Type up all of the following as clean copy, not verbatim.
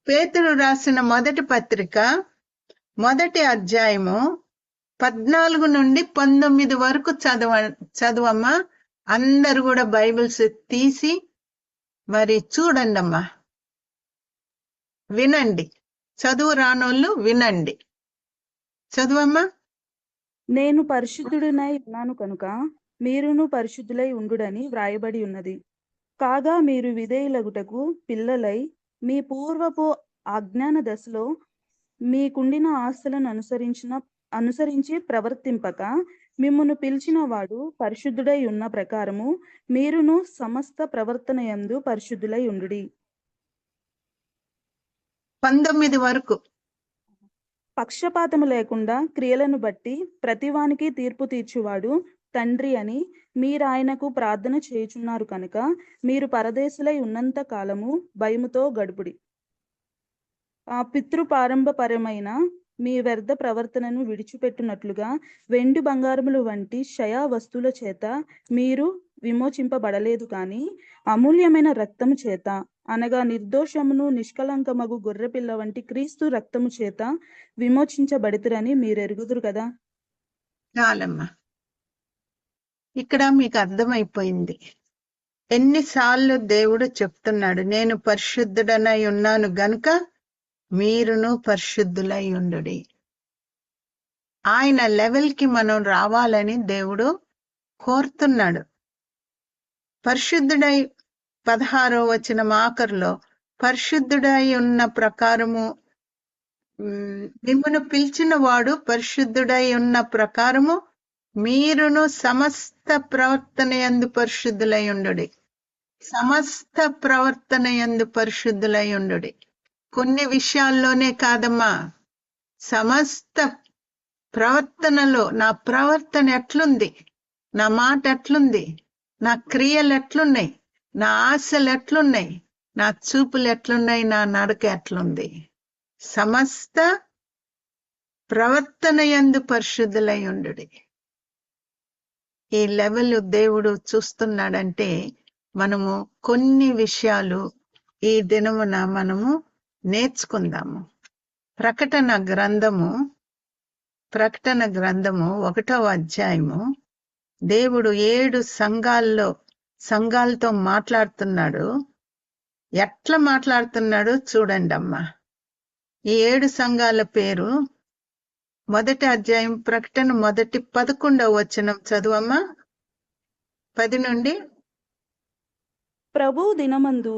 పేతురు రాసిన మొదటి పత్రిక మొదటి అధ్యాయము 14 నుండి 19 వరకు చదవమ్మా. అందరు కూడా బైబిల్స్ తీసి మరి చూడండి అమ్మా, వినండి. చదువు రానోళ్ళు వినండి. చదువమ్మా. నేను పరిశుద్ధుడినై ఉన్నాను కనుక మీరును పరిశుద్ధులై ఉండుడని వ్రాయబడి ఉన్నది. కాగా మీరు విధేయులగుటకు పిల్లలై మీ పూర్వపు అజ్ఞాన దశలో మీకుండిన ఆస్తులను అనుసరించి ప్రవర్తింపక మిమ్మును పిలిచిన వాడు పరిశుద్ధుడై ఉన్న ప్రకారము మీరును సమస్త ప్రవర్తన యందు పరిశుద్ధులై ఉండుడి. 19 వరకు. పక్షపాతము లేకుండా క్రియలను బట్టి ప్రతివానికి తీర్పు తీర్చువాడు తండ్రి అని మీరాయనకు ప్రార్థన చేయుచున్నారు కనుక మీరు పరదేశులై ఉన్నంత కాలము భయముతో గడుపుడి. ఆ పితృపారంభపరమైన మీ వ్యర్థ ప్రవర్తనను విడిచిపెట్టునట్లుగా వెండి బంగారములు వంటి క్షయ వస్తువుల చేత మీరు విమోచింపబడలేదు కానీ అమూల్యమైన రక్తము చేత, అనగా నిర్దోషమును నిష్కలంకమగు గొర్రెపిల్ల వంటి క్రీస్తు రక్తము చేత విమోచించబడితురని మీరు ఎరుగుదురు కదా. చాలమ్మా, ఇక్కడ మీకు అర్థమైపోయింది. ఎన్నిసార్లు దేవుడు చెప్తున్నాడు, నేను పరిశుద్ధుడనై ఉన్నాను గనుక మీరును పరిశుద్ధులై ఉండుడి. ఆయన లెవెల్కి మనం రావాలని దేవుడు కోరుతున్నాడు. పరిశుద్ధుడై 16వ వచనం ఆఖరులో పరిశుద్ధుడై ఉన్న ప్రకారము మిమ్మును పిలిచిన వాడు పరిశుద్ధుడై ఉన్న ప్రకారము మీరును సమస్త ప్రవర్తన యందు పరిశుద్ధులై ఉండుడి. సమస్త ప్రవర్తన యందు పరిశుద్ధులై ఉండుడి. కొన్ని విషయాల్లోనే కాదమ్మా, సమస్త ప్రవర్తనలో నా ప్రవర్తన ఎట్లుంది, నా మాట ఎట్లుంది, నా క్రియలు ఎట్లున్నాయి, నా ఆశలు ఎట్లున్నాయి, నా చూపులు ఎట్లున్నాయి, నా నడక ఎట్లుంది. సమస్త ప్రవర్తన యందు పరిశుద్ధులై ఉండుడి. ఈ లెవెల్ దేవుడు చూస్తున్నాడంటే మనము కొన్ని విషయాలు ఈ దినమున మనము నేర్చుకుందాము. ప్రకటన గ్రంథము 1వ అధ్యాయము దేవుడు 7 సంఘాలతో మాట్లాడుతున్నాడు. ఎట్లా మాట్లాడుతున్నాడు చూడండి అమ్మా. ఈ 7 సంఘాల పేరు మొదటి అధ్యాయం ప్రకటన మొదటి 11వ వచనం చదువమ్మా. 10 నుండి. ప్రభు దినమందు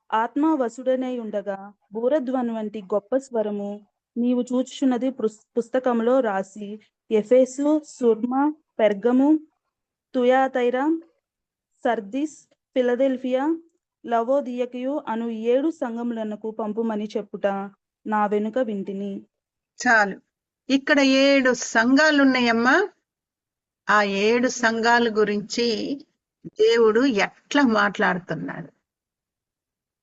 ఆత్మవసుడనై ఉండగా బూరధ్వని వంటి గొప్ప స్వరము నీవు చూచుచున్నది పుస్తకంలో రాసి ఎఫెసు, సుర్మ, పెర్గము, తుయాతైరా, సర్దిస్, ఫిలదెల్ఫియా, లవోదియకయు అను 7 సంఘములకు పంపుమని చెప్పుట నా వెనుక వింటిని. చాలు. ఇక్కడ 7 సంఘాలున్నాయమ్మా. ఆ 7 సంఘాల గురించి దేవుడు ఎట్లా మాట్లాడుతున్నాడు.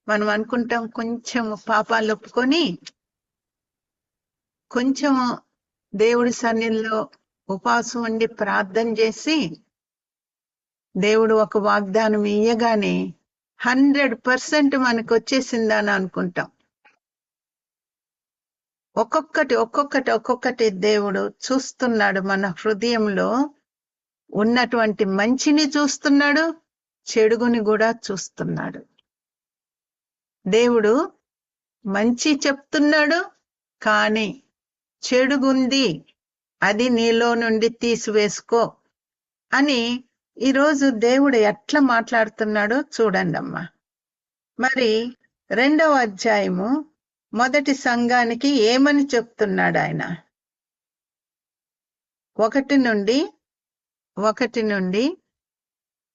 మనం అనుకుంటాం కొంచెం పాపాలు ఒప్పుకొని కొంచెం దేవుడి సన్నిధిలో ఉపవాసం ఉండి ప్రార్థన చేసి దేవుడు ఒక వాగ్దానం ఇయ్యగానే 100% మనకు వచ్చేసిందని అనుకుంటాం. ఒక్కొక్కటి దేవుడు చూస్తున్నాడు. మన హృదయంలో ఉన్నటువంటి మంచిని చూస్తున్నాడు, చెడుగుని కూడా చూస్తున్నాడు. దేవుడు మంచి చెప్తున్నాడు, కానీ చెడుగుంది, అది నీలో నుండి తీసివేసుకో అని ఈరోజు దేవుడు ఎట్లా మాట్లాడుతున్నాడో చూడండి అమ్మా. మరి 2వ అధ్యాయము మొదటి సంఘానికి ఏమని చెప్తున్నాడు ఆయన? 1 నుండి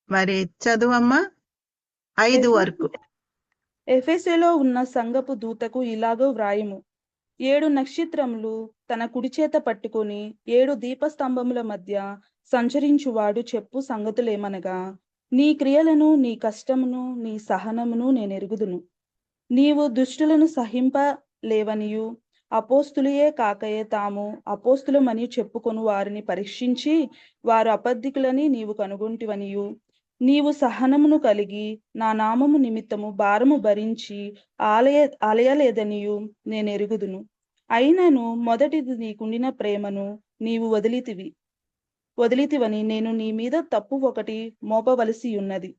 మరి చదువమ్మా 5 వరకు. ఎఫెసులో ఉన్న సంఘపు దూతకు ఇలాగో వ్రాయము. 7 నక్షత్రములు తన కుడి చేత పట్టుకొని 7 దీపస్తంభముల మధ్య సంచరించువాడు చెప్పు సంగతులేమనగా, నీ క్రియలను, నీ కష్టమును, నీ సహనమును నేనెరుగుదును. నీవు దుష్టులను సహింపలేవనియు అపోస్తులయే కాకయే తాము అపోస్తులమని చెప్పుకొను వారిని పరీక్షించి వారు అబద్ధికులని నీవు కనుగొంటివనియు నీవు సహనమును కలిగి నా నామము నిమిత్తము భారము భరించి అలయలేదనియు నేనెరుగుదును. అయినను మొదటిది నీకుండిన ప్రేమను నీవు వదిలితివని నేను నీ మీద తప్పు ఒకటి మోపవలసి ఉన్నది.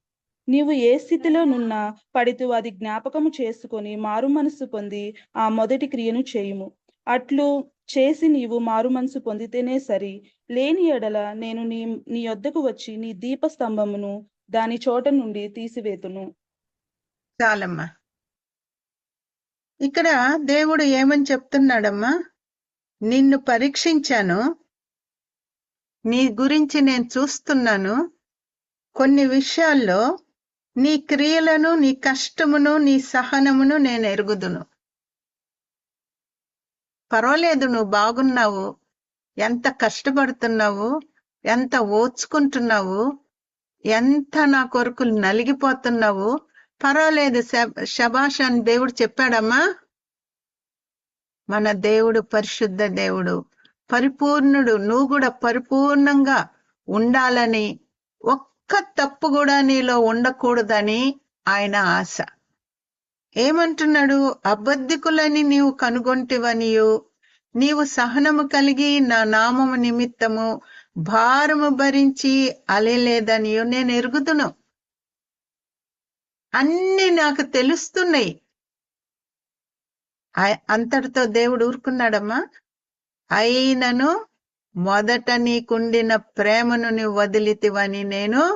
నీవు ఏ స్థితిలో నున్నా పడితివో అది జ్ఞాపకము చేసుకొని మారు మనసు పొంది ఆ మొదటి క్రియను చేయుము. అట్లు చేసి నీవు మారు మనసు పొందితేనే సరి, లేని ఎడల నేను నీ యొద్దకు వచ్చి నీ దీపస్తంభమును దాని చోట నుండి తీసివేతును. చాలమ్మా. ఇక్కడ దేవుడు ఏమని చెప్తున్నాడమ్మా? నిన్ను పరీక్షించాను, నీ గురించి నేను చూస్తున్నాను, కొన్ని విషయాల్లో నీ క్రియలను, నీ కష్టమును, నీ సహనమును నేను ఎరుగుదును. పర్వాలేదు, నువ్వు బాగున్నావు, ఎంత కష్టపడుతున్నావు, ఎంత ఓర్చుకుంటున్నావు, ఎంత నా కొరకు నలిగిపోతున్నావు, పర్వాలేదు, శబాష్ అని దేవుడు చెప్పాడమ్మా. మన దేవుడు పరిశుద్ధ దేవుడు, పరిపూర్ణుడు. నువ్వు కూడా పరిపూర్ణంగా ఉండాలని, ఒక్క తప్పు కూడా నీలో ఉండకూడదని ఆయన ఆశ. ఏమంటున్నాడు? అబద్ధికులని నీవు కనుగొంటివనియు నీవు సహనము కలిగి నా నామము నిమిత్తము భారము భరించి అలలేదనియు నేను ఎరుగుదును. అన్ని నాకు తెలుస్తున్నాయి. అంతటితో దేవుడు ఊరుకున్నాడమ్మా. అయినను మొదట నీకుండిన ప్రేమను నీవు వదిలితివని నేను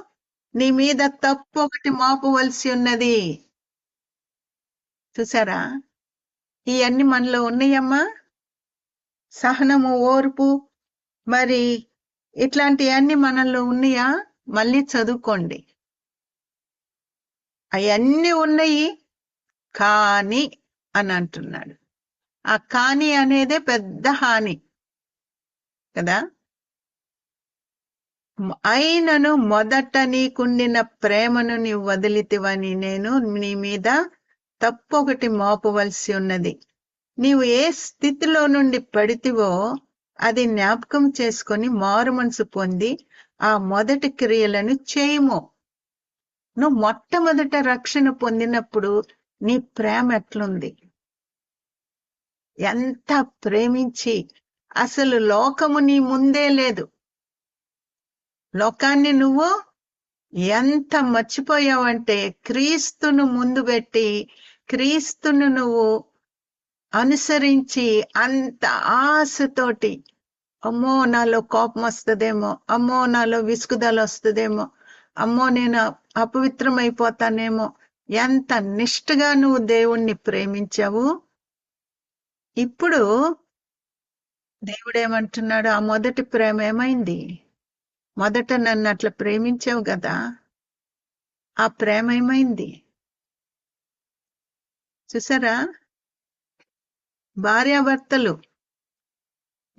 నీ మీద తప్పు ఒకటి మోపవలసి ఉన్నది. చూసారా? ఇవన్నీ మనలో ఉన్నాయమ్మా. సహనము, ఓర్పు, మరి ఇట్లాంటివన్నీ మనలో ఉన్నాయా? మళ్ళీ చదువుకోండి. అవన్నీ ఉన్నాయి కానీ అని అంటున్నాడు. ఆ కానీ అనేదే పెద్ద హాని కదా. అయినను మొదట నీకుండిన ప్రేమను నీవు వదిలితివని నేను నీ మీద తప్పు ఒకటి మోపవలసి ఉన్నది. నీవు ఏ స్థితిలో నుండి పడితివో అది జ్ఞాపకం చేసుకొని మారు మనసు పొంది ఆ మొదటి క్రియలను చేయము. నువ్వు మొట్టమొదట రక్షణ పొందినప్పుడు నీ ప్రేమ ఎట్లుంది? ఎంత ప్రేమించి, అసలు లోకము నీ ముందే లేదు, లోకాన్ని నువ్వు ఎంత మర్చిపోయావంటే క్రీస్తును ముందు పెట్టి క్రీస్తును నువ్వు అనుసరించి అంత ఆశతోటి, అమ్మో నాలో కోపం వస్తుందేమో, అమ్మో నాలో విసుగుదల వస్తుందేమో, అమ్మో నేను అపవిత్రమైపోతానేమో, ఎంత నిష్ఠగా నువ్వు దేవుణ్ణి ప్రేమించావు. ఇప్పుడు దేవుడేమంటున్నాడు? ఆ మొదటి ప్రేమ ఏమైంది? మొదట నన్ను అట్లా ప్రేమించావు కదా, ఆ ప్రేమ ఏమైంది? చూసారా? భార్యాభర్తలు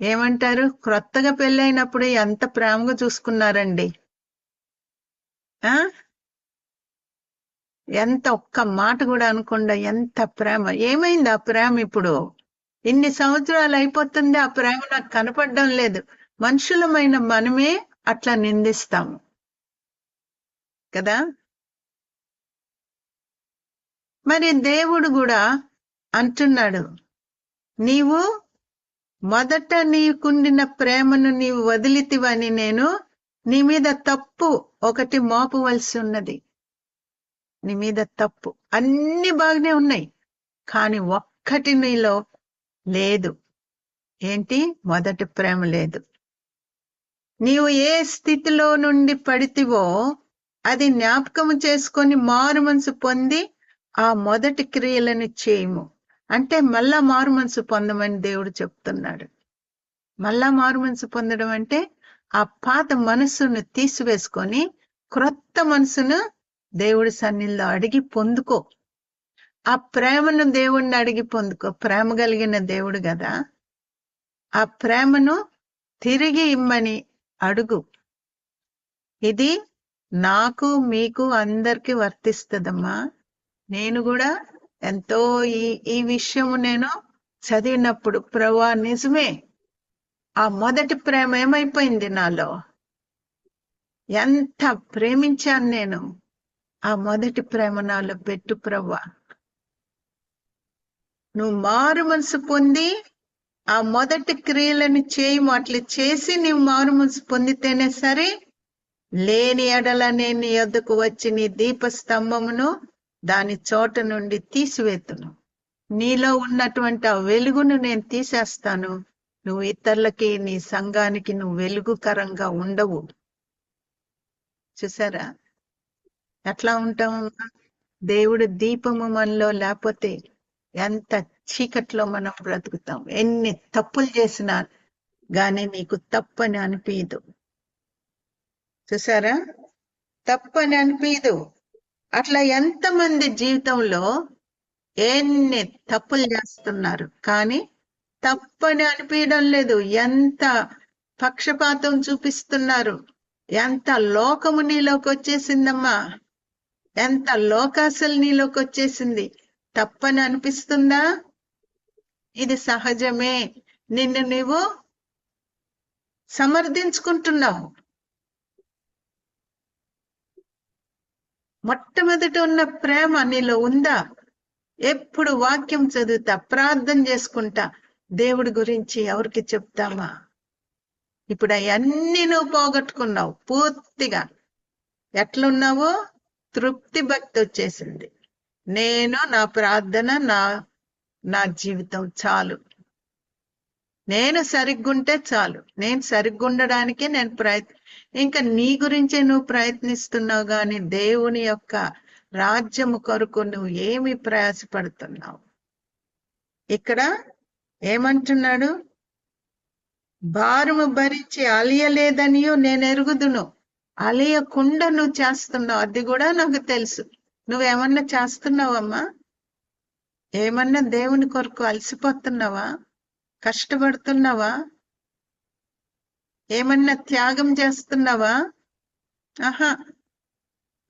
ఏమంటారు? క్రొత్తగా పెళ్ళైనప్పుడు ఎంత ప్రేమగా చూసుకున్నారండి. ఎంత ఒక్క మాట కూడా అనకుండా ఎంత ప్రేమ. ఏమైంది ఆ ప్రేమ? ఇప్పుడు ఇన్ని సంవత్సరాలు అయిపోతుంది, ఆ ప్రేమ నాకు కనపడడం లేదు. మనుషులమైన మనమే అట్లా నిందిస్తాము కదా. మరి దేవుడు కూడా అంటున్నాడు, నీవు మొదట నీకుండిన ప్రేమను నీవు వదిలితివని నేను నీ మీద తప్పు ఒకటి మోపవలసి ఉన్నది. నీ మీద తప్పు అన్ని బాగానే ఉన్నాయి, కానీ ఒక్కటి నీలో లేదు. ఏంటి? మొదటి ప్రేమ లేదు. నీవు ఏ స్థితిలో నుండి పడితివో అది జ్ఞాపకము చేసుకొని మారు మనసు పొంది ఆ మొదటి క్రియలను చేయము. అంటే మళ్ళా మారు మనసు పొందమని దేవుడు చెప్తున్నాడు. మళ్ళా మారు మనసు పొందడం అంటే ఆ పాత మనసును తీసివేసుకొని క్రొత్త మనసును దేవుడి సన్నిధిలో అడిగి పొందుకో. ఆ ప్రేమను దేవుణ్ణి అడిగి పొందుకో. ప్రేమ కలిగిన దేవుడు కదా, ఆ ప్రేమను తిరిగి ఇమ్మని అడుగు. ఇది నాకు మీకు అందరికి వర్తిస్తుందమ్మా. నేను కూడా ఎంతో ఈ విషయము నేను చదివినప్పుడు, ప్రభువా నిజమే, ఆ మొదటి ప్రేమ ఏమైపోయింది నాలో? ఎంత ప్రేమించాను నేను. ఆ మొదటి ప్రేమ నాలో పెట్టు ప్రభువా. నువ్వు మారు మనసు పొంది ఆ మొదటి క్రియలను చేయము. అట్లా చేసి నీవు మారు మనసు పొందితేనే సరే. లేని ఎడల నేను నీ యొద్దకు వచ్చి నీ దీపస్తంభమును దాని చోట నుండి తీసివేతును. నీలో ఉన్నటువంటి ఆ వెలుగును నేను తీసేస్తాను. నువ్వు ఇతరులకి, నీ సంఘానికి నువ్వు వెలుగుకరంగా ఉండవు. చూసారా ఎట్లా ఉంటామమ్మా? దేవుడు దీపము మనలో లేకపోతే ఎంత చీకట్లో మనం బ్రతుకుతాం. ఎన్ని తప్పులు చేసినా గాని నీకు తప్పని అనిపించదు. చూసారా, తప్పని అనిపించదు. అట్లా ఎంతమంది జీవితంలో ఎన్ని తప్పులు చేస్తున్నారు కానీ తప్పని అనిపించడం లేదు. ఎంత పక్షపాతం చూపిస్తున్నారు. ఎంత లోకము నీలోకి వచ్చేసిందమ్మా, ఎంత లోకాసలు నీలోకి వచ్చేసింది. తప్పని అనిపిస్తుందా? ఇది సహజమే. నిన్ను నీవు సమర్థించుకుంటున్నావు. మొట్టమొదట ఉన్న ప్రేమ నీలో ఉందా? ఎప్పుడు వాక్యం చదువుతా, ప్రార్థన చేసుకుంటా, దేవుడి గురించి ఎవరికి చెప్తామా? ఇప్పుడు అవన్నీ నువ్వు పోగొట్టుకున్నావు పూర్తిగా. ఎట్లున్నావో తృప్తి భక్తి వచ్చేసింది. నేను, నా ప్రార్థన, నా జీవితం చాలు. నేను సరిగ్గుంటే చాలు. నేను సరిగ్గుండడానికే నేను ఇంకా నీ గురించే నువ్వు ప్రయత్నిస్తున్నావు గాని దేవుని యొక్క రాజ్యము కొరకు నువ్వు ఏమి ప్రయాసపడుతున్నావు? ఇక్కడ ఏమంటున్నాడు? భారము భరించి అలియలేదనియో నేను ఎరుగుదును. అలియకుండా నువ్వు చేస్తున్నావు, అది కూడా నాకు తెలుసు. నువ్వేమన్నా చేస్తున్నావమ్మా? ఏమన్నా దేవుని కొరకు అలసిపోతున్నావా? కష్టపడుతున్నావా? ఏమన్నా త్యాగం చేస్తున్నావా? ఆహా,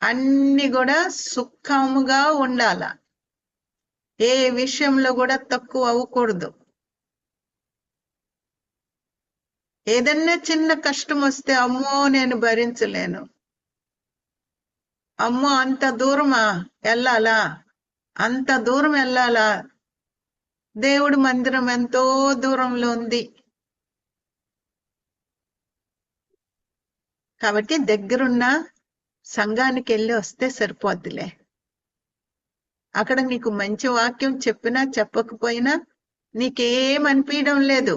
అన్ని కూడా సుఖముగా ఉండాల. ఏ విషయంలో కూడా తక్కువ అవ్వకూడదు. ఏదన్నా చిన్న కష్టం వస్తే అమ్మో నేను భరించలేను, అమ్మో అంత దూరమా వెళ్ళాలా, అంత దూరం వెళ్ళాలా? దేవుడి మందిరం ఎంతో దూరంలో ఉంది కాబట్టి దగ్గరున్న సంఘానికి వెళ్ళి వస్తే సరిపోద్దిలే. అక్కడ నీకు మంచి వాక్యం చెప్పినా చెప్పకపోయినా నీకేమనిపించడం లేదు.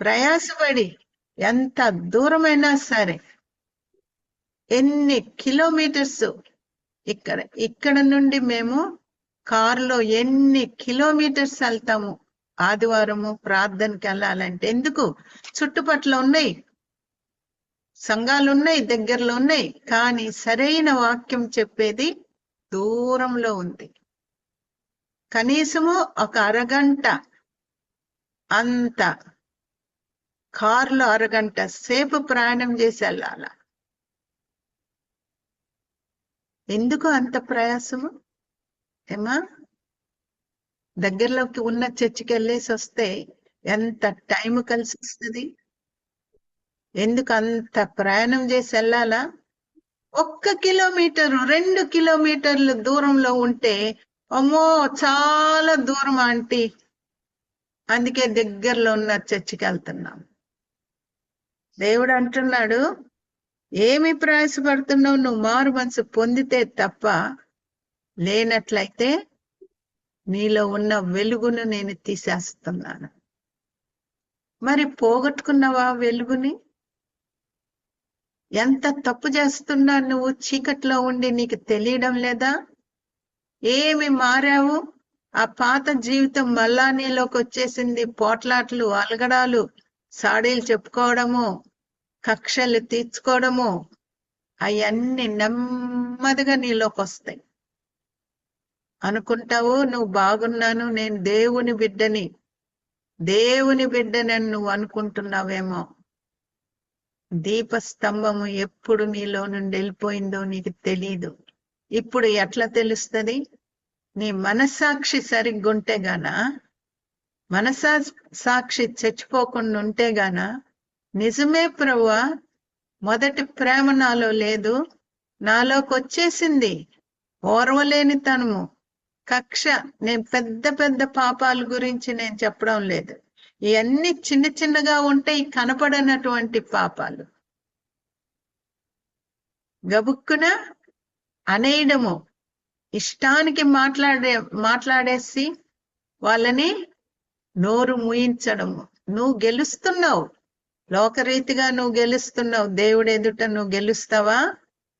ప్రయాసపడి ఎంత దూరమైనా సరే, ఎన్ని కిలోమీటర్స్, ఇక్కడ నుండి మేము కారులో ఎన్ని కిలోమీటర్స్ వెళ్తాము ఆదివారము ప్రార్థనకి వెళ్ళాలంటే. ఎందుకు? చుట్టుపట్ల ఉన్నాయి, సంఘాలు ఉన్నాయి, దగ్గరలో ఉన్నాయి, కానీ సరైన వాక్యం చెప్పేది దూరంలో ఉంది. కనీసము ఒక అరగంట, అంత కారులో అరగంట సేపు ప్రయాణం చేసి వెళ్ళాల. ఎందుకు అంత ప్రయాసము? ఏమా, దగ్గరలోకి ఉన్న చర్చికి వెళ్ళేసి వస్తే ఎంత టైం కలిసి వస్తుంది? ఎందుకు అంత ప్రయాణం చేసి వెళ్ళాలా? 1 కిలోమీటరు 2 కిలోమీటర్లు దూరంలో ఉంటే అమ్మో చాలా దూరం ఆంటీ, అందుకే దగ్గరలో ఉన్న చర్చికి వెళ్తున్నాం. దేవుడు అంటున్నాడు, ఏమి ప్రయాసపడుతున్నావు? నువ్వు మారు మనసు పొందితే తప్ప, లేనట్లయితే నీలో ఉన్న వెలుగును నేను తీసేస్తున్నాను. మరి పోగొట్టుకున్నావా వెలుగుని? ఎంత తప్పు చేస్తున్నా నువ్వు చీకట్లో ఉండి నీకు తెలియడం లేదా? ఏమి మారావు? ఆ పాత జీవితం మళ్ళా నీలోకి వచ్చేసింది. పోట్లాట్లు, అలగడాలు, సాడీలు చెప్పుకోవడము, కక్షలు తీర్చుకోవడము, అవన్నీ నెమ్మదిగా నీలోకి వస్తాయి. అనుకుంటావు నువ్వు బాగున్నాను, నేను దేవుని బిడ్డని నువ్వు అనుకుంటున్నావేమో. దీపస్తంభము ఎప్పుడు నీలో నుండి వెళ్ళిపోయిందో నీకు తెలీదు. ఇప్పుడు ఎట్లా తెలుస్తుంది? నీ మనస్సాక్షి సరిగ్గుంటే గాన, మనస్సాక్షి చచ్చిపోకుండా ఉంటే గాన, నిజమే ప్రభువా మొదటి ప్రేమ నాలో లేదు, నాలోకి వచ్చేసింది. ఓర్వలేనితనము, కక్ష. నేను పెద్ద పెద్ద పాపాల గురించి నేను చెప్పడం లేదు. ఇవన్నీ చిన్న చిన్నగా ఉంటే ఈ కనపడనటువంటి పాపాలు. గబుక్కున అనేయడము, ఇష్టానికి మాట్లాడేసి వాళ్ళని నోరు మూయించడము. నువ్వు గెలుస్తున్నావు, లోకరీతిగా నువ్వు గెలుస్తున్నావు. దేవుడు ఎదుట నువ్వు గెలుస్తావా?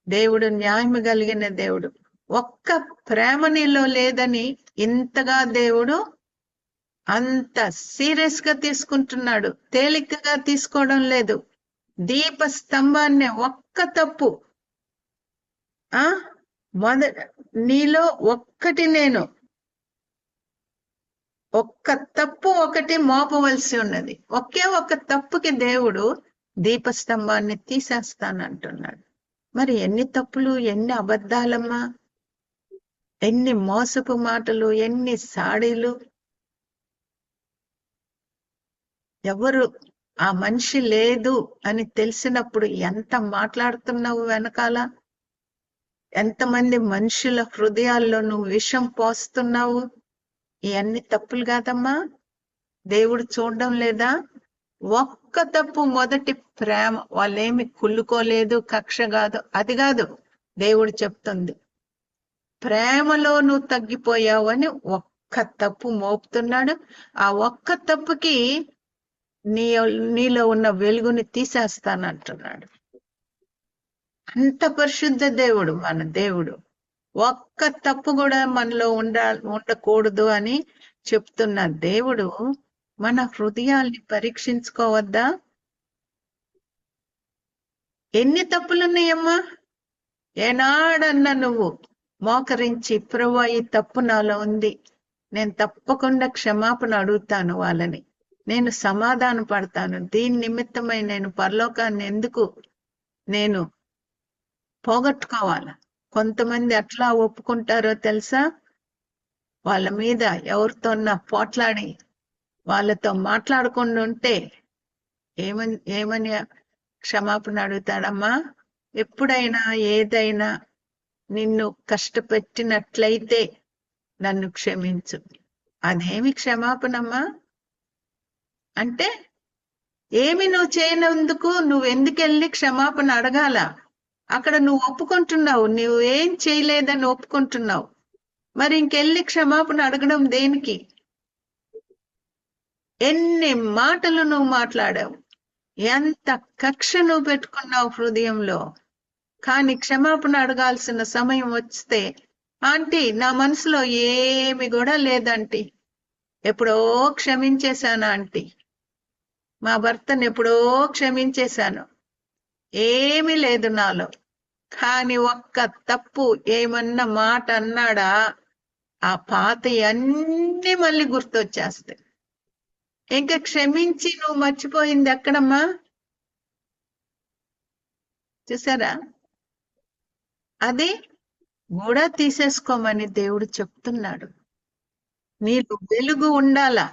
దేవుడు న్యాయము కలిగిన దేవుడు. ఒక్క ప్రేమ నీలో లేదని ఇంతగా దేవుడు అంత సీరియస్ గా తీసుకుంటున్నాడు. తేలికగా తీసుకోవడం లేదు. దీప స్తంభాన్ని ఒక్క తప్పు, నీలో ఒక్కటి, నేను ఒక్క తప్పు ఒకటి మోపవలసి ఉన్నది. ఒకే ఒక్క తప్పుకి దేవుడు దీపస్తంభాన్ని తీసేస్తానంటున్నాడు. మరి ఎన్ని తప్పులు, ఎన్ని అబద్ధాలమ్మా, ఎన్ని మోసపు మాటలు, ఎన్ని సాడీలు. ఎవరు ఆ మనిషి లేదు అని తెలిసినప్పుడు ఎంత మాట్లాడుతున్నావు వెనకాల, ఎంతమంది మనుషుల హృదయాల్లో నువ్వు విషం పోస్తున్నావు. ఇవన్నీ తప్పులు కాదమ్మా? దేవుడు చూడడం లేదా? ఒక్క తప్పు, మొదటి ప్రేమ. వాళ్ళేమి కుళ్ళుకోలేదు, కక్ష కాదు, అది కాదు దేవుడు చెప్తుంది. ప్రేమలో నువ్వు తగ్గిపోయావు అని ఒక్క తప్పు మోపుతున్నాడు. ఆ ఒక్క తప్పుకి నీలో ఉన్న వెలుగుని తీసేస్తానంటున్నాడు. అంత పరిశుద్ధ దేవుడు మన దేవుడు. ఒక్క తప్పు కూడా మనలో ఉండకూడదు అని చెప్తున్న దేవుడు మన హృదయాల్ని పరీక్షించుకోవద్దా? ఎన్ని తప్పులున్నాయమ్మా? ఏనాడన్నా నువ్వు మోకరించి, ప్రభువా ఈ తప్పు నాలో ఉంది, నేను తప్పకుండా క్షమాపణ అడుగుతాను వాళ్ళని, నేను సమాధాన పడతాను, దీని నిమిత్తమై నేను పరలోకాన్ని ఎందుకు నేను పోగొట్టుకోవాలా? కొంతమంది అట్లా ఒప్పుకుంటారో తెలుసా? వాళ్ళ మీద ఎవరితోన్నా పోట్లాడి వాళ్ళతో మాట్లాడకుండా ఉంటే ఏమని క్షమాపణ అడుగుతాడమ్మా? ఎప్పుడైనా ఏదైనా నిన్ను కష్టపెట్టినట్లయితే నన్ను క్షమించు. అదేమి క్షమాపణమ్మా? అంటే ఏమి నువ్వు చేయనందుకు నువ్వెందుకెళ్ళి క్షమాపణ అడగాల? అక్కడ నువ్వు ఒప్పుకుంటున్నావు, నువ్వు ఏం చేయలేదని ఒప్పుకుంటున్నావు. మరి ఇంకెళ్ళి క్షమాపణ అడగడం దేనికి? ఎన్ని మాటలు నువ్వు మాట్లాడావు, ఎంత కక్ష నువ్వు పెట్టుకున్నావు హృదయంలో. కానీ క్షమాపణ అడగాల్సిన సమయం వస్తే, ఆంటీ నా మనసులో ఏమి కూడా లేదంటీ, ఎప్పుడో క్షమించేశాను ఆంటీ, మా భర్తను ఎప్పుడో క్షమించేశాను, ఏమీ లేదు నాలో. కానీ ఒక్క తప్పు ఏమన్నా మాట అన్నాడా, ఆ పాత అన్నీ మళ్ళీ గుర్తొచ్చేస్తాయి. ఇంకా క్షమించి నువ్వు మర్చిపోయింది ఎక్కడమ్మా? చూసారా? అది కూడా తీసేసుకోమని దేవుడు చెప్తున్నాడు. నీకు వెలుగు ఉండాలా.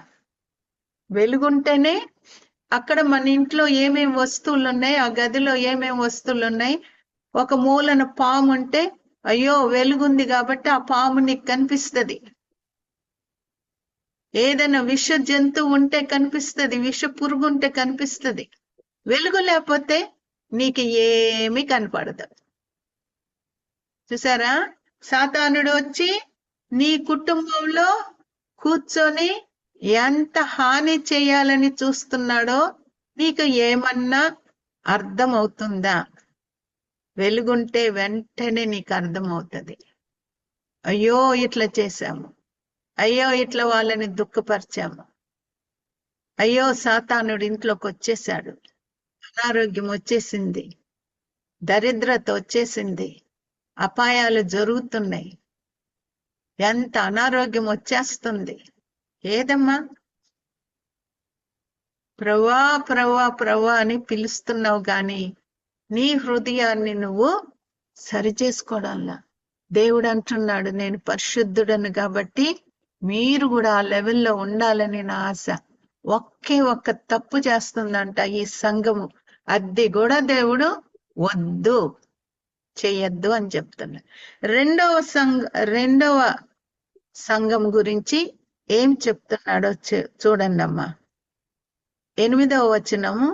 వెలుగుంటేనే అక్కడ మన ఇంట్లో ఏమేం వస్తువులు ఉన్నాయి, ఆ గదిలో ఏమేం వస్తువులు ఉన్నాయి. ఒక మూలన పాము ఉంటే, అయ్యో వెలుగుంది కాబట్టి ఆ పాము నీకు కనిపిస్తుంది. ఏదైనా విష జంతువు ఉంటే కనిపిస్తుంది, విష పురుగు ఉంటే కనిపిస్తుంది. వెలుగు లేకపోతే నీకు ఏమీ కనపడదు. చూసారా? సాతానుడు వచ్చి నీ కుటుంబంలో కూర్చొని ఎంత హాని చేయాలని చూస్తున్నాడో నీకు ఏమన్నా అర్థమవుతుందా? వెలుగుంటే వెంటనే నీకు అర్థమవుతుంది. అయ్యో ఇట్లా చేశాము, అయ్యో ఇట్లా వాళ్ళని దుఃఖపరిచాము, అయ్యో సాతానుడు ఇంట్లోకి వచ్చేసాడు, అనారోగ్యం వచ్చేసింది, దరిద్రత వచ్చేసింది, అపాయాలు జరుగుతున్నాయి, ఎంత అనారోగ్యం వచ్చేస్తుంది. ఏదమ్మా? ప్రవ్వా ప్రవ్వా ప్రవ్వా అని పిలుస్తున్నావు గాని నీ హృదయాన్ని నువ్వు సరిచేసుకోవడంలా. దేవుడు అంటున్నాడు, నేను పరిశుద్ధుడను కాబట్టి మీరు కూడా ఆ లెవెల్లో ఉండాలని నా ఆశ. ఒక్క తప్పు చేస్తుందంట ఈ సంఘము. అది కూడా దేవుడు వద్దు, చెయ్యొద్దు అని చెప్తున్నా. రెండవ సంఘం గురించి ఏం చెప్తున్నాడో చూడండి అమ్మా. 8వ వచనము,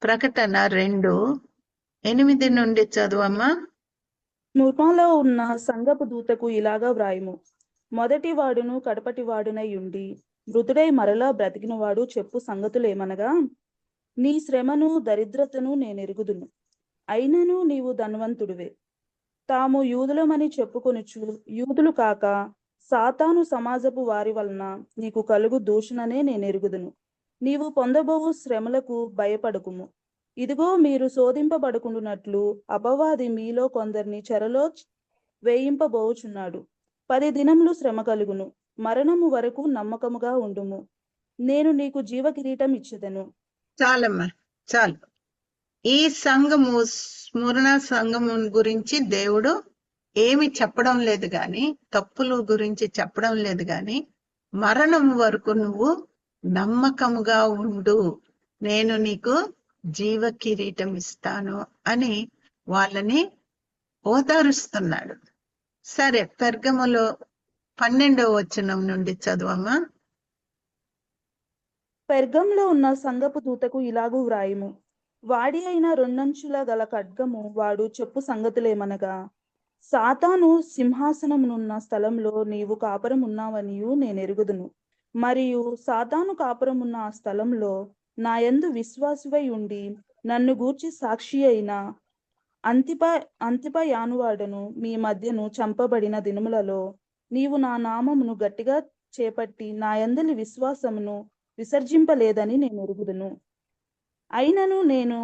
ప్రకటన 2:8 నుండి చదువమ్మా. స్ముర్మలో ఉన్న సంఘపు దూతకు ఇలాగా వ్రాయుము. మొదటి వాడును కడపటి వాడునై ఉండి మృతుడై మరలా బ్రతికినవాడు చెప్పు సంగతులేమనగా, నీ శ్రమను దరిద్రతను నేనెరుగుదును, అయినను నీవు ధనవంతుడివే. తాము యూదులమని చెప్పుకొనుచు యూదులు కాక సాతాను సమాజపు వారి వలన నీకు కలుగు దూషణనే నేనెరుగుదును. నీవు పొందబోవు శ్రమలకు భయపడకుము. ఇదిగో, మీరు శోధింపబడుకుంటున్నట్లు అపవాది మీలో కొందరిని చెరలో వేయింపబోచున్నాడు. 10 దినములు శ్రమ కలుగును. మరణము వరకు నమ్మకముగా ఉండుము, నేను నీకు జీవ కిరీటం ఇచ్చెదను. చాలమ్మా, చాలు. ఈ సంఘము, స్మరణ సంఘము గురించి దేవుడు ఏమి చెప్పడం లేదు గాని, తప్పుల గురించి చెప్పడం లేదు గాని, మరణం వరకు నువ్వు నమ్మకముగా ఉండు, నేను నీకు జీవ కిరీటం ఇస్తాను అని వాళ్ళని ఓదారుస్తున్నాడు. సరే, పెర్గములో 12వ వచనం నుండి చదువమ్మా. పెర్గంలో ఉన్న సంఘపు దూతకు ఇలాగూ వ్రాయుము. వాడి అయిన 2 అంచుల గల ఖడ్గము వాడు చెప్పు సంగతులేమనగా, సాతాను సింహాసనమునున్న స్థలంలో నీవు కాపురం ఉన్నావనియు నేనెరుగుదును. మరియు సాతాను కాపురమున్న ఆ స్థలంలో నా యందు విశ్వాసివై ఉండి నన్ను గూర్చి సాక్షి అయిన అంతిపయానువాడను మీ మధ్యను చంపబడిన దినములలో నీవు నా నామమును గట్టిగా చేపట్టి నా యందలి విశ్వాసమును విసర్జింపలేదని నేను ఎరుగుదును. అయినను నేను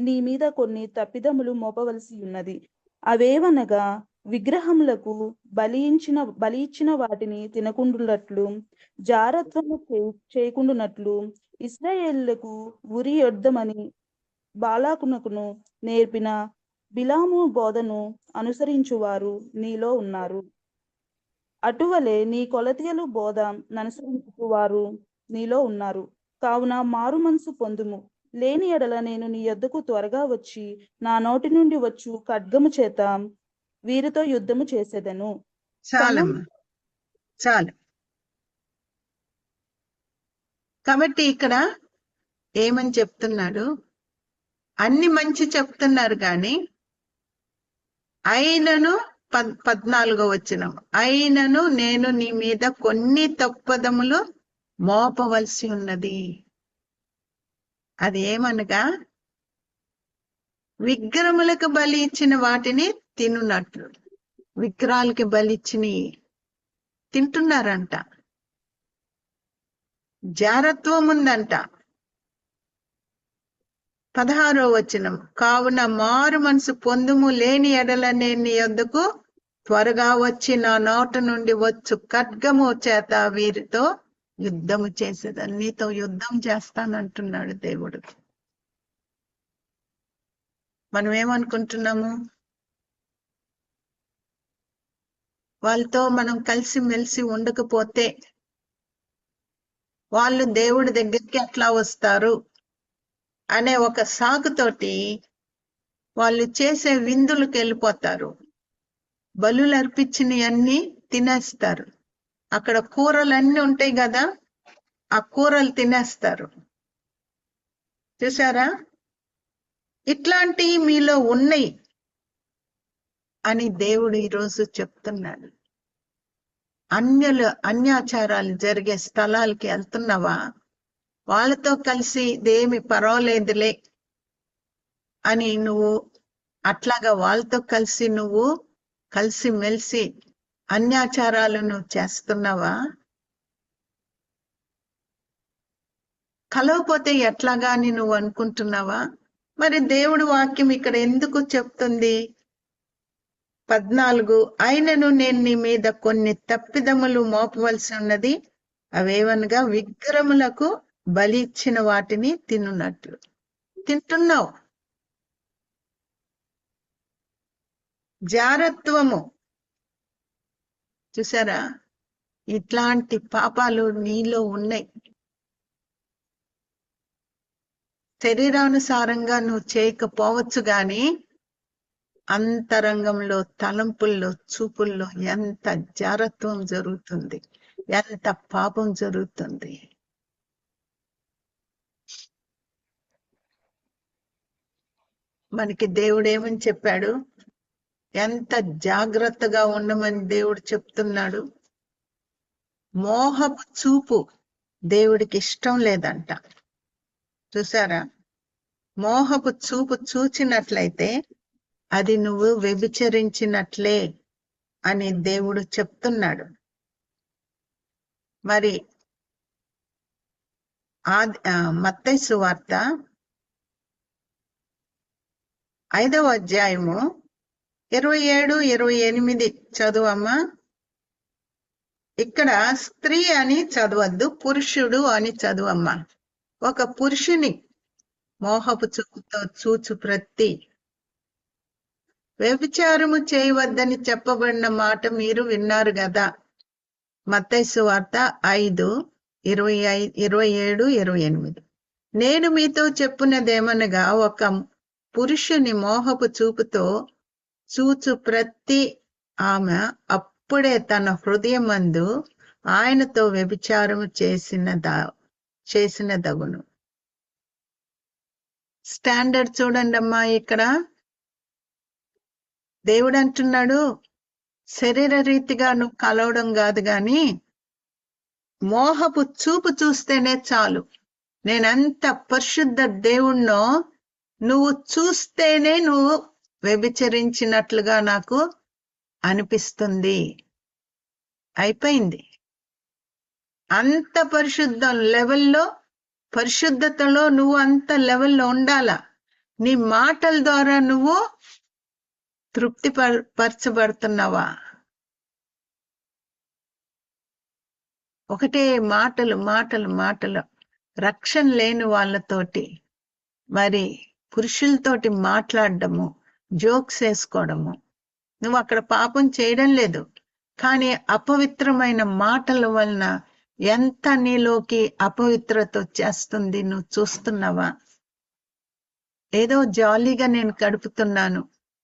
నీ మీద కొన్ని తప్పిదములు మోపవలసి ఉన్నది. అవేవనగా, విగ్రహములకు బలి ఇచ్చిన వాటిని తినకుండునట్లు, జారత్వము చేయకుండునట్లు, ఇశ్రాయేలులకు ఉరి యొద్దమని బాలాకునకును నేర్పిన బిలాము బోధను అనుసరించువారు నీలో ఉన్నారు. అటువలే నీ కొలతీయలు బోధ ననుసరించువారు నీలో ఉన్నారు. కావున మారు మనసు పొందుము. లేని ఎడల నేను నీ యొద్దకు త్వరగా వచ్చి నా నోటి నుండి వచ్చు ఖడ్గము చేత వీరితో యుద్ధము చేసేదను. చాలు. కాబట్టి ఇక్కడ ఏమని చెప్తున్నాడు? అన్ని మంచి చెప్తున్నారు కానీ, అయినను 14వ వచనం, అయినను నేను నీ మీద కొన్ని తప్పదములు మోపవలసి ఉన్నది. అది ఏమనగా, విగ్రహములకు బలి ఇచ్చిన వాటిని తినున్నట్లు. విగ్రహాలకి బలి ఇచ్చి తింటున్నారంట. జారత్వం ఉందంట. 16వ వచనం, కావున మారు మనసు పొందుము, లేని ఎడల నేను నీ యొద్దకు త్వరగా వచ్చి నా నోట నుండి వచ్చు ఖడ్గము చేత వీరితో యుద్ధము చేసేదని, నీతో యుద్ధం చేస్తానంటున్నాడు దేవుడు. మనం ఏమనుకుంటున్నాము? వాళ్ళతో మనం కలిసి మెలిసి ఉండకపోతే వాళ్ళు దేవుడి దగ్గరికి ఎట్లా వస్తారు అనే ఒక సాకుతోటి వాళ్ళు చేసే విందులకు వెళ్ళిపోతారు. బలులు అర్పించినవన్నీ తినేస్తారు. అక్కడ కూరలన్నీ ఉంటాయి కదా, ఆ కూరలు తినేస్తారు. చూసారా? ఇట్లాంటివి మీలో ఉన్నాయి అని దేవుడు ఈరోజు చెప్తున్నాడు. అన్యాచారాలు జరిగే స్థలాలకి వెళ్తున్నావా? వాళ్ళతో కలిసి ఇదేమి పర్వాలేదులే అని నువ్వు అట్లాగా వాళ్ళతో కలిసి నువ్వు కలిసి మెలిసి అన్యాచారాలను చేస్తున్నావా? కలవపోతే ఎట్లాగా అని నువ్వు అనుకుంటున్నావా? మరి దేవుడి వాక్యం ఇక్కడ ఎందుకు చెప్తుంది? 14, అయినను నేను నీ మీద కొన్ని తప్పిదములు మోపవలసి ఉన్నది. అవేవనగా, విగ్రహములకు బలి ఇచ్చిన వాటిని తినున్నట్లు. తింటున్నావు. జారత్వము, చూసారా? ఇట్లాంటి పాపాలు నీలో ఉన్నాయి. శరీరానుసారంగా నువ్వు చేయకపోవచ్చు గాని అంతరంగంలో, తలంపుల్లో, చూపుల్లో ఎంత జారత్వం జరుగుతుంది, ఎంత పాపం జరుగుతుంది. మనకి దేవుడు ఏమని చెప్పాడు? ఎంత జాగ్రత్తగా ఉండమని దేవుడు చెప్తున్నాడు. మోహపు చూపు దేవుడికి ఇష్టం లేదంట. చూసారా? మోహపు చూపు చూచినట్లయితే అది నువ్వు వ్యభిచరించినట్లే అని దేవుడు చెప్తున్నాడు. మరి మత్తయి సువార్త 5వ అధ్యాయము 27, 28 చదువమ్మా. ఇక్కడ స్త్రీ అని చదవద్దు, పురుషుడు అని చదువమ్మా. ఒక పురుషుని మోహపు చూపుతో చూచు ప్రతి వ్యభిచారము చేయవద్దని చెప్పబడిన మాట మీరు విన్నారు కదా. మత్తయి సువార్త 5, 27, 28. నేను మీతో చెప్పున్నదేమనగా, ఒక పురుషుని మోహపు చూపుతో చూచు ప్రతి ఆమె అప్పుడే తన హృదయమందు ఆయనతో వ్యభిచారము చేసినదగును. స్టాండర్డ్ చూడండి అమ్మా. ఇక్కడ దేవుడు అంటున్నాడు, శరీర రీతిగా నువ్వు కలవడం కాదు గాని మోహపు చూపు చూస్తేనే చాలు. నేనెంత పరిశుద్ధ దేవుణ్ణో నువ్వు చూస్తేనే నువ్వు వ్యభిచరించినట్లుగా నాకు అనిపిస్తుంది. అయిపోయింది. అంత పరిశుద్ధం లెవెల్లో, పరిశుద్ధతలో నువ్వు అంత లెవెల్లో ఉండాలా. నీ మాటల ద్వారా నువ్వు తృప్తి పరచబడుతున్నావా? ఒకటే మాటలు మాటలు మాటలు. రక్షణ లేని వాళ్ళతోటి, మరి పురుషులతోటి మాట్లాడడము, జోక్స్ వేసుకోవడము. నువ్వు అక్కడ పాపం చేయడం లేదు, కానీ అపవిత్రమైన మాటల వలన ఎంత నీలోకి అపవిత్రత వచ్చేస్తుంది నువ్వు చూస్తున్నావా? ఏదో జాలీగా నేను గడుపుతున్నాను,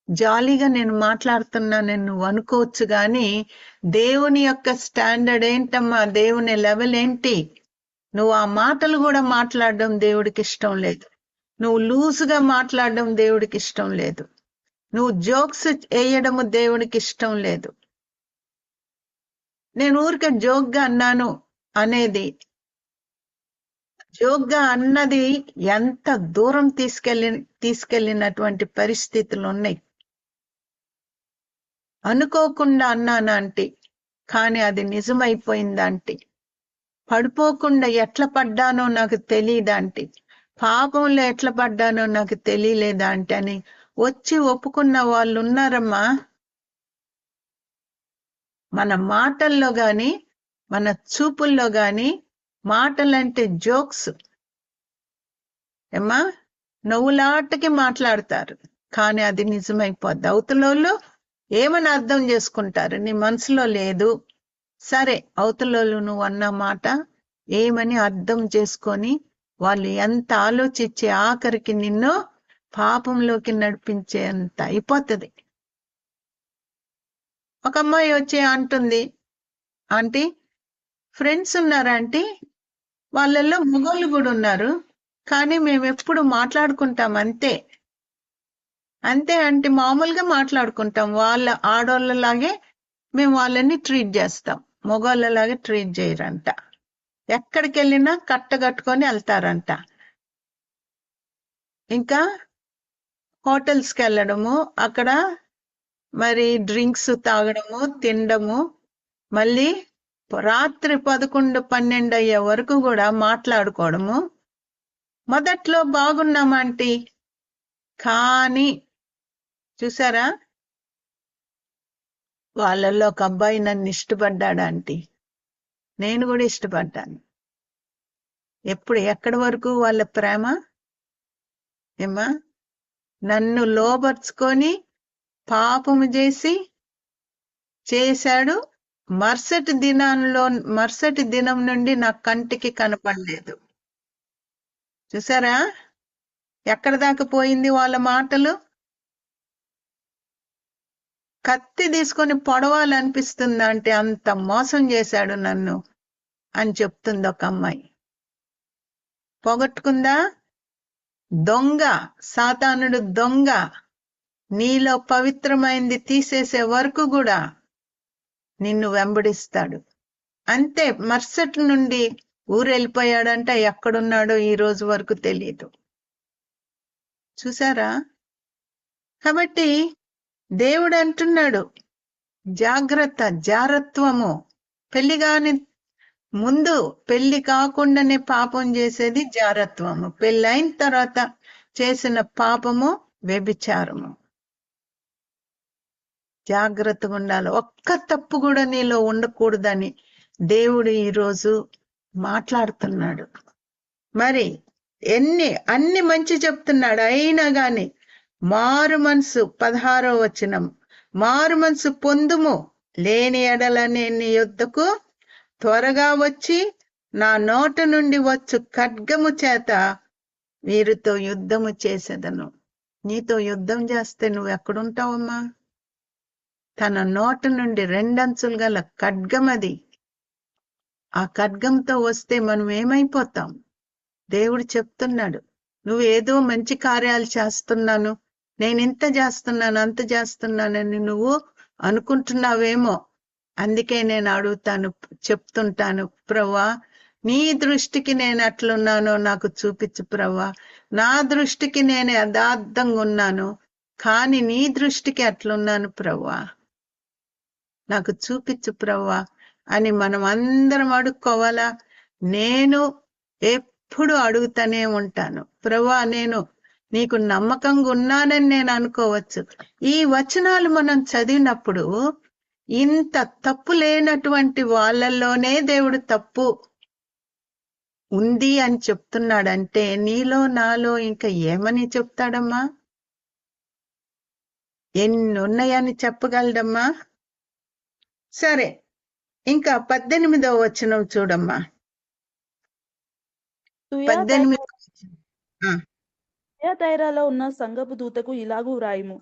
జాలీగా నేను మాట్లాడుతున్నానని నువ్వు అనుకోవచ్చు, గాని దేవుని యొక్క స్టాండర్డ్ ఏంటమ్మా? దేవుని లెవెల్ ఏంటి? నువ్వు ఆ మాటలు కూడా మాట్లాడడం దేవుడికి ఇష్టం లేదు. నువ్వు లూజ్గా మాట్లాడడం దేవుడికి ఇష్టం లేదు. నువ్వు జోక్స్ వేయడము దేవుడికి ఇష్టం లేదు. నేను ఊరికే జోక్గా అన్నాను జోక్గా అన్నది ఎంత దూరం తీసుకెళ్ళినటువంటి పరిస్థితులు ఉన్నాయి. అనుకోకుండా అన్నానంటే, కానీ అది నిజమైపోయిందంటే, పడిపోకుండా ఎట్లా పడ్డానో నాకు తెలియదంటే, పాపంలో ఎట్లా పడ్డానో నాకు తెలియలేదంటే అని వచ్చి ఒప్పుకున్న వాళ్ళు ఉన్నారమ్మా. మన మాటల్లో గాని, మన చూపుల్లో గాని, మాటలంటే జోక్స్ ఏమ్మా, నవ్వులాటకి మాట్లాడతారు, కానీ అది నిజమైపోద్ది. అవతలోళ్ళు ఏమని అర్థం చేసుకుంటారు? నీ మనసులో లేదు. సరే, అవతలోళ్ళు నువ్వు అన్న మాట ఏమని అర్థం చేసుకొని వాళ్ళు ఎంత ఆలోచించి ఆఖరికి నిన్ను పాపంలోకి నడిపించేంత అయిపోతుంది. ఒక అమ్మాయి వచ్చి అంటుంది, ఆంటీ ఫ్రెండ్స్ ఉన్నారా ఆంటీ? వాళ్ళల్లో మగోళ్ళు కూడా ఉన్నారు, కానీ మేము ఎప్పుడు మాట్లాడుకుంటాం అంతే. అంతే అంటే మామూలుగా మాట్లాడుకుంటాం. వాళ్ళ ఆడోళ్ళలాగే మేము వాళ్ళని ట్రీట్ చేస్తాం, మగోళ్ళలాగే ట్రీట్ చేయరంట. ఎక్కడికి వెళ్ళినా కట్టగట్టుకొని వెళ్తారంట. ఇంకా హోటల్స్కి వెళ్ళడము, అక్కడ మరి డ్రింక్స్ తాగడము, తినడము, మళ్ళీ రాత్రి 11, 12 అయ్యే వరకు కూడా మాట్లాడుకోవడము. మొదట్లో బాగున్నామంటీ, కానీ చూసారా, వాళ్ళల్లో ఒక అబ్బాయి నన్ను ఇష్టపడ్డాడు ఆంటీ, నేను కూడా ఇష్టపడ్డాను. ఎక్కడి వరకు వాళ్ళ ప్రేమ ఏమా? నన్ను లోబర్చుకొని పాపము చేశాడు. మరుసటి దినం నుండి నా కంటికి కనపడలేదు. చూసారా? ఎక్కడ దాకా పోయింది వాళ్ళ మాటలు? కత్తి తీసుకొని పొడవాలనిపిస్తుందా అంటే అంత మోసం చేశాడు నన్ను అని చెప్తుంది ఒక అమ్మాయి. పోగొట్టుకుందా? దొంగ, సాతానుడు దొంగ. నీలో పవిత్రమైంది తీసేసే వరకు కూడా నిన్ను వెంబడిస్తాడు. అంతే, మరుసటి నుండి ఊరెళ్ళిపోయాడంట. ఎక్కడున్నాడో ఈ రోజు వరకు తెలియదు. చూసారా? కాబట్టి దేవుడు అంటున్నాడు, జాగ్రత్త, జారత్వము. పెళ్లి కాని ముందు, పెళ్లి కాకుండానే పాపం చేసేది జారత్వము. పెళ్ళైన తర్వాత చేసిన పాపము వ్యభిచారము. జాగ్రత్తగా ఉండాలి. ఒక్క తప్పు కూడా నీలో ఉండకూడదని దేవుడు ఈరోజు మాట్లాడుతున్నాడు. మరి అన్ని మంచి చెప్తున్నాడు. అయినా గాని మారు మనసు, 16వ వచనం, మారు మనసు పొందుము, లేని ఎడల నేను నీ యొద్దకు త్వరగా వచ్చి నా నోట నుండి వచ్చు ఖడ్గము చేత వీరితో యుద్ధము చేసేదను. నీతో యుద్ధం చేస్తే నువ్వు ఎక్కడుంటావమ్మా? తన నోట నుండి 2 అంచులు గల ఖడ్గమది. ఆ ఖడ్గంతో వస్తే మనం ఏమైపోతాం? దేవుడు చెప్తున్నాడు, నువ్వు ఏదో మంచి కార్యాలు చేస్తున్నాను, నేను ఇంత చేస్తున్నాను, అంత చేస్తున్నానని నువ్వు అనుకుంటున్నావేమో. అందుకే నేను అడుగుతాను, చెప్తుంటాను, ప్రభువా నీ దృష్టికి నేను ఎట్లున్నానో నాకు చూపించు ప్రభువా. నా దృష్టికి నేను యథార్థంగా ఉన్నాను, కానీ నీ దృష్టికి ఎట్లున్నాను ప్రభువా, నాకు చూపించు ప్రభువా అని మనం అందరం అడుక్కోవాలా. నేను ఎప్పుడు అడుగుతూనే ఉంటాను, ప్రభువా నేను నీకు నమ్మకంగా ఉన్నానని నేను అనుకోవచ్చు. ఈ వచనాలు మనం చదివినప్పుడు ఇంత తప్పు లేనటువంటి వాళ్ళల్లోనే దేవుడు తప్పు ఉంది అని చెప్తున్నాడంటే నీలో నాలో ఇంకా ఏమని చెప్తాడమ్మా? ఎన్ని ఉన్నాయని చెప్పగలడమ్మా? సరే, ఇంకా 18వ వచనం చూడమ్మా. 18. తుయతైరాలో ఉన్న సంగపు దూతకు ఇలాగూ వ్రాయుము,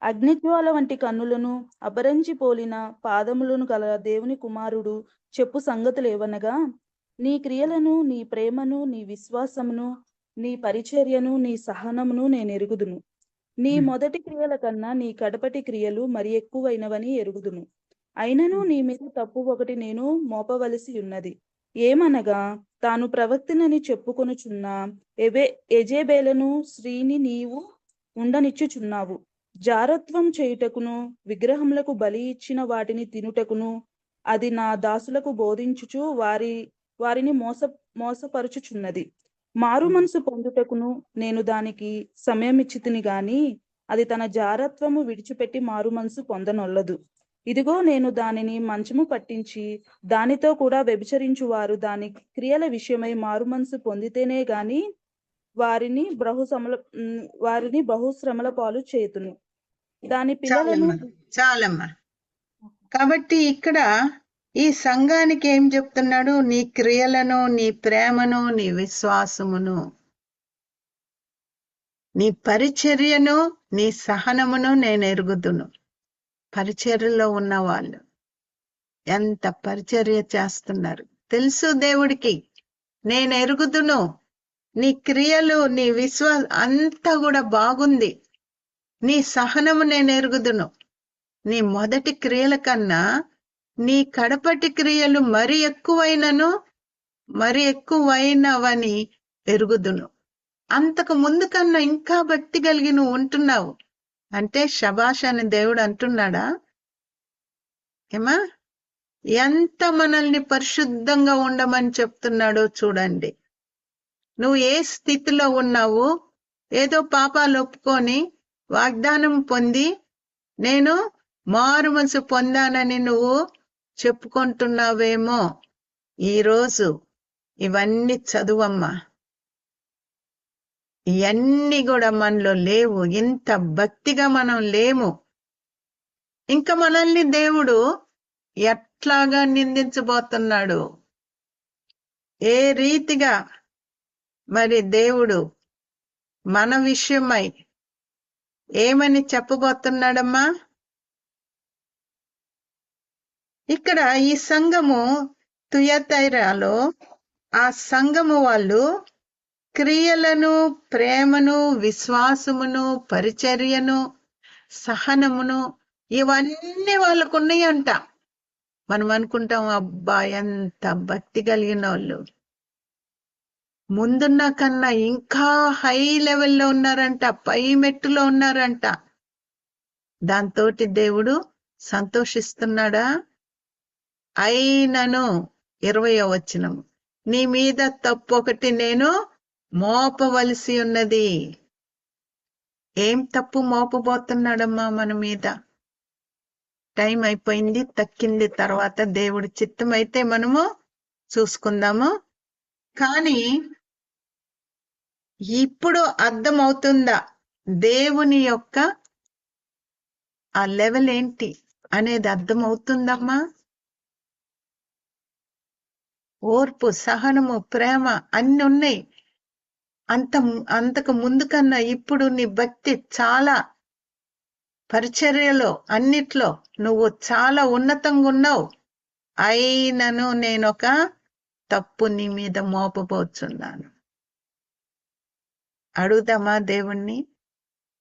అగ్నిజ్వాల వంటి కన్నులను అపరించి పోలిన పాదములను గల దేవుని కుమారుడు చెప్పు సంగతులు ఏవనగా, నీ క్రియలను, నీ ప్రేమను, నీ విశ్వాసమును, నీ పరిచర్యను, నీ సహనమును నేను ఎరుగుదును. నీ మొదటి క్రియల కన్నా నీ కడపటి క్రియలు మరి ఎక్కువైనవని ఎరుగుదును. అయినను నీ మీద తప్పు ఒకటి నేను మోపవలసి ఉన్నది. ఏమనగా, తాను ప్రవక్తినని చెప్పుకొనుచున్న యెజెబెలును స్త్రీని నీవు ఉండనిచ్చుచున్నావు. జారత్వం చేయుటకును, విగ్రహములకు బలి ఇచ్చిన వాటిని తినుటకును అది నా దాసులకు బోధించుచు వారిని మోసపరుచుచున్నది. మారు మనసు పొందుటకును నేను దానికి సమయం ఇచ్చితిని గాని అది తన జారత్వము విడిచిపెట్టి మారు మనసు పొందనొల్లదు. ఇదిగో నేను దానిని మంచము పట్టించి దానితో కూడా వ్యభిచరించు వారు దాని క్రియల విషయమై మారు మనసు పొందితేనే గాని వారిని బహుశ్రమల పాలు చేతును. దాని పిల్లలను చాలమ్మా. కాబట్టి ఇక్కడ ఈ సంఘానికి ఏం చెప్తున్నాడు? నీ క్రియలను, నీ ప్రేమను, నీ విశ్వాసమును, నీ పరిచర్యను, నీ సహనమును నేను ఎరుగుదును. పరిచర్యలో ఉన్న వాళ్ళు ఎంత పరిచర్య చేస్తున్నారు తెలుసు దేవుడికి. నేను ఎరుగుదును. నీ క్రియలు, నీ విశ్వాసం అంతా కూడా బాగుంది. నీ సహనము నేను ఎరుగుదును. నీ మొదటి క్రియల కన్నా నీ కడపటి క్రియలు మరి ఎక్కువైనవని ఎరుగుదును. అంతకు ముందు కన్నా ఇంకా భక్తి కలిగి నువ్వు ఉంటున్నావు అంటే శబాష్ అని దేవుడు అంటున్నాడా? ఏమా, ఎంత మనల్ని పరిశుద్ధంగా ఉండమని చెప్తున్నాడో చూడండి. నువ్వు ఏ స్థితిలో ఉన్నావు? ఏదో పాపాలు ఒప్పుకొని వాగ్దానం పొంది నేను మారు మనసు పొందానని నువ్వు చెప్పుకుంటున్నావేమో. ఈరోజు ఇవన్నీ చదువమ్మా. ఇవన్నీ కూడా మనలో లేవు. ఇంత భక్తిగా మనం లేము. ఇంకా మనల్ని దేవుడు ఎట్లాగా నిందించబోతున్నాడు? ఏ రీతిగా మరి దేవుడు మన విషయమై ఏమని చెప్పబోతున్నాడమ్మా? ఇక్కడ ఈ సంఘము తుయతైరాలో ఆ సంఘము వాళ్ళు క్రియలను, ప్రేమను, విశ్వాసమును, పరిచర్యను, సహనమును ఇవన్నీ వాళ్ళకు ఉన్నాయంట. మనం అనుకుంటాం, అబ్బా ఎంత భక్తి కలిగిన వాళ్ళు, ముందున్న కన్నా ఇంకా హై లెవెల్లో ఉన్నారంట, పై మెట్టులో ఉన్నారంట. దాంతోటి దేవుడు సంతోషిస్తున్నాడా? అయినను 20వ వచనము, నీ మీద తప్పు ఒకటి నేను మోపవలసి ఉన్నది. ఏం తప్పు మోపబోతున్నాడమ్మా మన మీద? టైం అయిపోయింది, తక్కింది. తర్వాత దేవుడి చిత్తం అయితే మనము చూసుకుందాము. కానీ ఇప్పుడు అర్థమవుతుందా దేవుని యొక్క ఆ లెవెల్ ఏంటి అనేది? అర్థమవుతుందమ్మా. ఓర్పు, సహనము, ప్రేమ అన్ని ఉన్నాయి. అంతకు ముందు కన్నా ఇప్పుడు నీ భక్తి చాలా, పరిచర్యలో అన్నిట్లో నువ్వు చాలా ఉన్నతంగా ఉన్నావు. అయినను నేనొక తప్పు నీ మీద మోపబోతున్నాను. అడుగుదామా దేవుణ్ణి?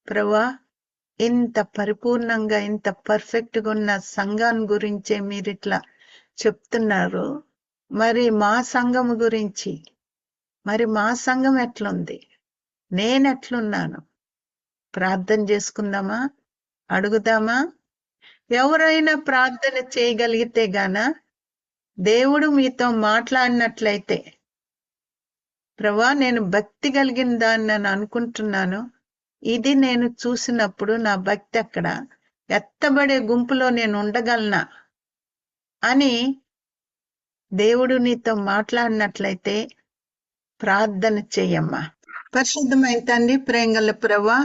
ప్రభువా, ఇంత పరిపూర్ణంగా ఇంత పర్ఫెక్ట్ గా ఉన్న సంఘాన్ని గురించే మీరు ఇట్లా చెప్తున్నారు, మరి మా సంఘము గురించి, మరి మా సంఘం ఎట్లుంది, నేనెట్లున్నాను? ప్రార్థన చేసుకుందామా? అడుగుదామా? ఎవరైనా ప్రార్థన చేయగలిగితే గాన దేవుడు మీతో మాట్లాడినట్లయితే, ప్రభువా నేను భక్తి కలిగిన దాన్ని నేను అనుకుంటున్నాను, ఇది నేను చూసినప్పుడు నా భక్తి అక్కడ ఎత్తబడే గుంపులో నేను ఉండగలనా అని దేవుడు నీతో మాట్లాడినట్లయితే ప్రార్థన చెయ్యమ్మా. పరిశుద్ధమైన తండ్రి, ప్రేంగల ప్రభువా,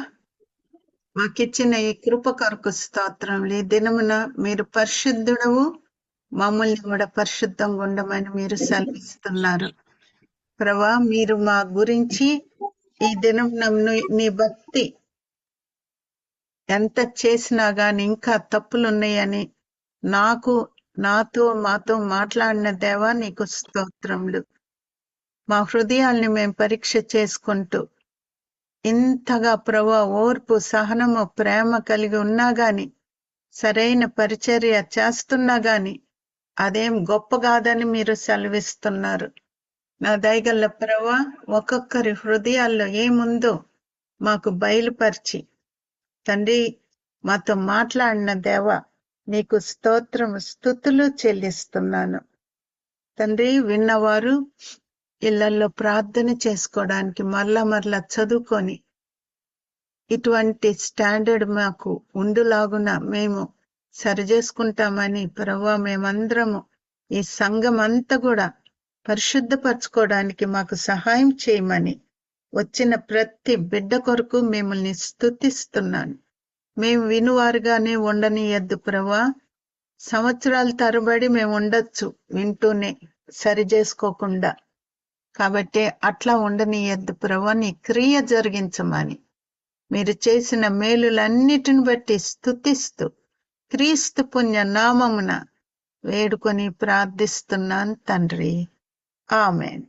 మాకిచ్చిన ఈ కృప కొరకు స్తోత్రములు. ఈ దినమున మీరు పరిశుద్ధుడవు, మమ్మల్ని కూడా పరిశుద్ధంగా ఉండమని మీరు సెలవిస్తున్నారు. ప్రభువా, మీరు మా గురించి ఈ దినం నీ భక్తి ఎంత చేసినా గాని ఇంకా తప్పులున్నాయని మాతో మాట్లాడిన దేవా నీకు స్తోత్రములు. మా హృదయాల్ని మేము పరీక్ష చేసుకుంటూ ఇంతగా ప్రభువా ఓర్పు, సహనము, ప్రేమ కలిగి ఉన్నా గాని, సరైన పరిచర్య చేస్తున్నా గాని అదేం గొప్ప కాదని మీరు సెలవిస్తున్నారు. నా దయగల్ల ప్రభువా, ఒక్కొక్కరి హృదయాల్లో ఏముందో మాకు బయలుపరిచి తండ్రి మాతో మాట్లాడిన దేవా నీకు స్తోత్రము, స్తుతులు చెల్లిస్తున్నాను. తండ్రి, విన్నవారు ఇళ్లలో ప్రార్థన చేసుకోవడానికి మరలా చదువుకొని ఇటువంటి స్టాండర్డ్ మాకు ఉండులాగున మేము సరిచేసుకుంటామని ప్రభువా, మేమందరము ఈ సంఘం అంతా కూడా పరిశుద్ధపరచుకోవడానికి మాకు సహాయం చేయమని వచ్చిన ప్రతి బిడ్డ కొరకు మిమ్మల్ని స్తుతిస్తున్నాను. మేము వినువారుగానే ఉండనియద్దు ప్రభువా. సంవత్సరాల తరబడి మేము ఉండొచ్చు వింటూనే, సరి చేసుకోకుండా. కాబట్టి అట్లా ఉండనియద్దు ప్రభువా. నీ క్రియ జరిగించమని మీరు చేసిన మేలులన్నిటిని బట్టి స్తుతిస్తూ క్రీస్తు పుణ్య నామమున వేడుకొని ప్రార్థిస్తున్నాను తండ్రి. ఆమేన్.